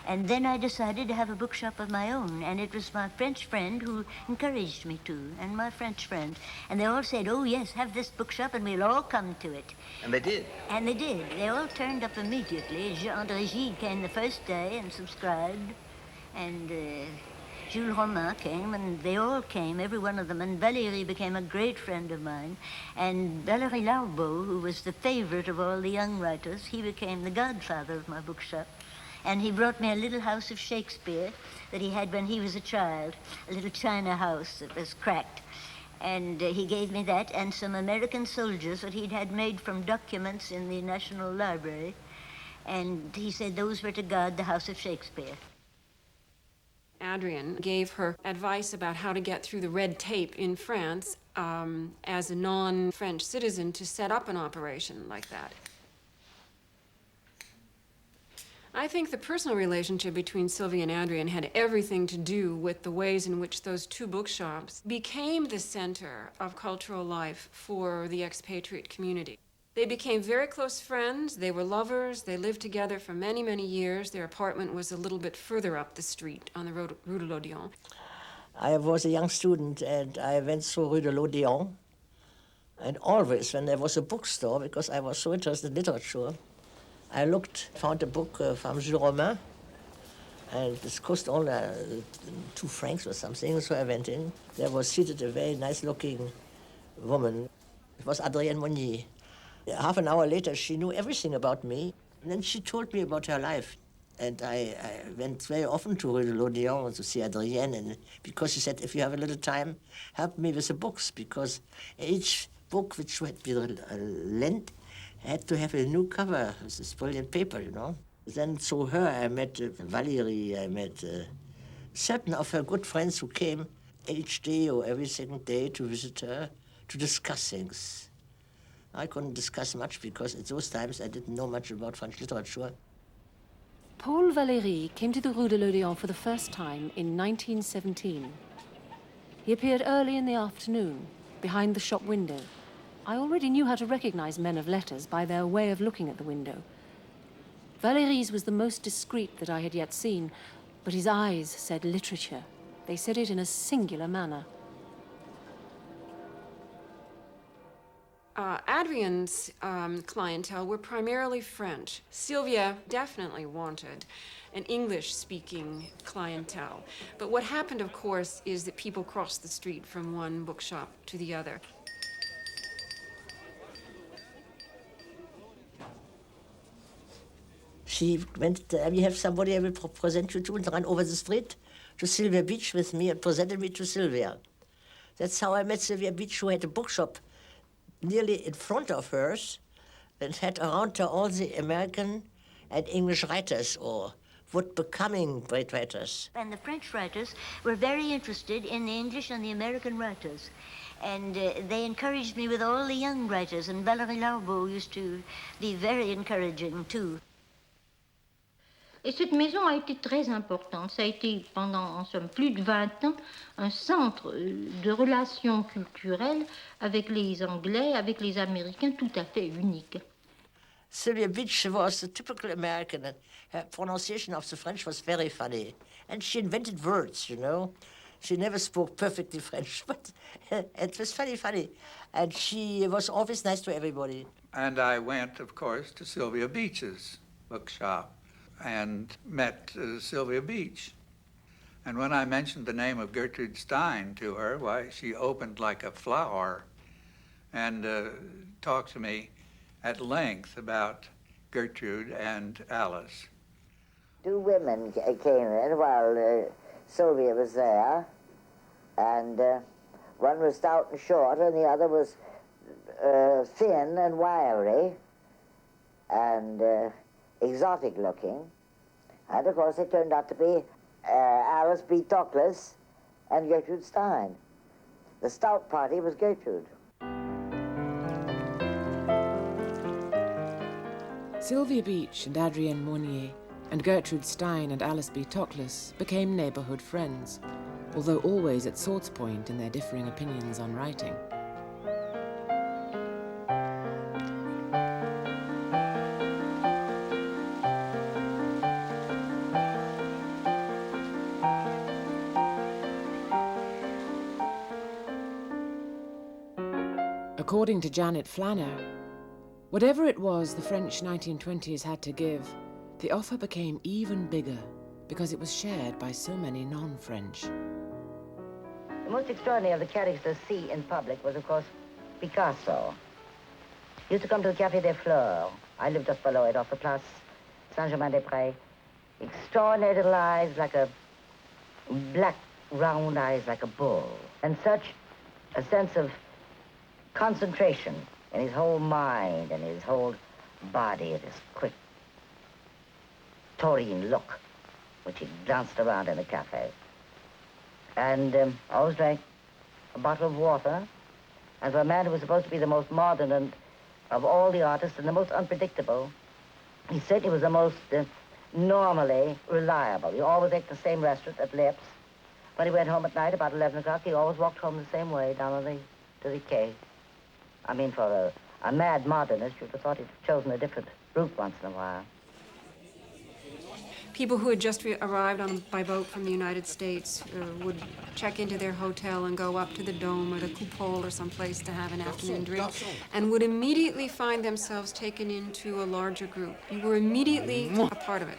And then I decided to have a bookshop of my own, and it was my French friend who encouraged me to, and my French friend. And they all said, oh, yes, have this bookshop, and we'll all come to it. And they did? And they did. They all turned up immediately. André Gide came the first day and subscribed, and Jules Romain came, and they all came, every one of them, and Valérie became a great friend of mine, and Valérie Larbeau, who was the favorite of all the young writers, he became the godfather of my bookshop. And he brought me a little house of Shakespeare that he had when he was a child, a little china house that was cracked. And he gave me that and some American soldiers that he'd had made from documents in the National Library. And he said those were to guard the house of Shakespeare. Adrienne gave her advice about how to get through the red tape in France as a non-French citizen to set up an operation like that. I think the personal relationship between Sylvia and Adrienne had everything to do with the ways in which those two bookshops became the center of cultural life for the expatriate community. They became very close friends, they were lovers, they lived together for many, many years. Their apartment was a little bit further up the street on the Rue de l'Odéon. I was a young student and I went through Rue de l'Odéon, and always when there was a bookstore, because I was so interested in literature, I found a book from Jules Romain, and this cost only 2 francs or something, so I went in. There was seated a very nice-looking woman. It was Adrienne Monnier. Half an hour later, she knew everything about me, and then she told me about her life. And I went very often to Rue de l'Odéon to see Adrienne, and because she said, if you have a little time, help me with the books, because each book which had been lent had to have a new cover with this brilliant paper, you know. Then through her I met Valérie, I met certain of her good friends who came each day or every second day to visit her to discuss things. I couldn't discuss much because at those times I didn't know much about French literature. Paul Valéry came to the Rue de l'Odéon for the first time in 1917. He appeared early in the afternoon, behind the shop window. I already knew how to recognize men of letters by their way of looking at the window. Valéry's was the most discreet that I had yet seen, but his eyes said literature. They said it in a singular manner. Adrienne's clientele were primarily French. Sylvia definitely wanted an English-speaking clientele. But what happened, of course, is that people crossed the street from one bookshop to the other. She went, we have somebody I will present you to, and ran over the street to Sylvia Beach with me and presented me to Sylvia. That's how I met Sylvia Beach, who had a bookshop nearly in front of hers and had around her all the American and English writers, or would becoming great writers. And the French writers were very interested in the English and the American writers. And they encouraged me with all the young writers, and Valérie Larbeau used to be very encouraging too. Et cette maison a été très importante. Ça a été pendant, en somme, plus de 20 ans, un centre de relations culturelles avec les Anglais, avec les Américains, tout à fait unique. Sylvia Beach was a typical American, and her pronunciation of the French was very funny. And she invented words, you know. She never spoke perfectly French, but it was funny. And she was always nice to everybody. And I went, of course, to Sylvia Beach's bookshop and met Sylvia Beach. And when I mentioned the name of Gertrude Stein to her, why, she opened like a flower and talked to me at length about Gertrude and Alice. 2 women came in while Sylvia was there, and one was stout and short, and the other was thin and wiry, and exotic looking. And of course, it turned out to be Alice B. Toklas and Gertrude Stein. The stout party was Gertrude. Sylvia Beach and Adrienne Monnier and Gertrude Stein and Alice B. Toklas became neighborhood friends, although always at swords' point in their differing opinions on writing. According to Janet Flanner, whatever it was the French 1920s had to give, the offer became even bigger because it was shared by so many non-French. The most extraordinary of the characters to see in public was, of course, Picasso. He used to come to the Café des Fleurs. I lived just below it, off the Place Saint-Germain-des-Prés. Extraordinary little eyes, like a black, round eyes like a bull. And such a sense of concentration in his whole mind and his whole body, and his quick, taurine look, which he glanced around in the cafe. And always drank a bottle of water. And for a man who was supposed to be the most modern and of all the artists and the most unpredictable, he certainly was the most normally reliable. He always ate the same restaurant at Lips. When he went home at night about 11 o'clock, he always walked home the same way down to the quay. I mean, for a mad modernist, you'd have thought he'd chosen a different route once in a while. People who had just arrived by boat from the United States would check into their hotel and go up to the Dome or the Coupole or someplace to have an afternoon drink, and would immediately find themselves taken into a larger group. You were immediately a part of it.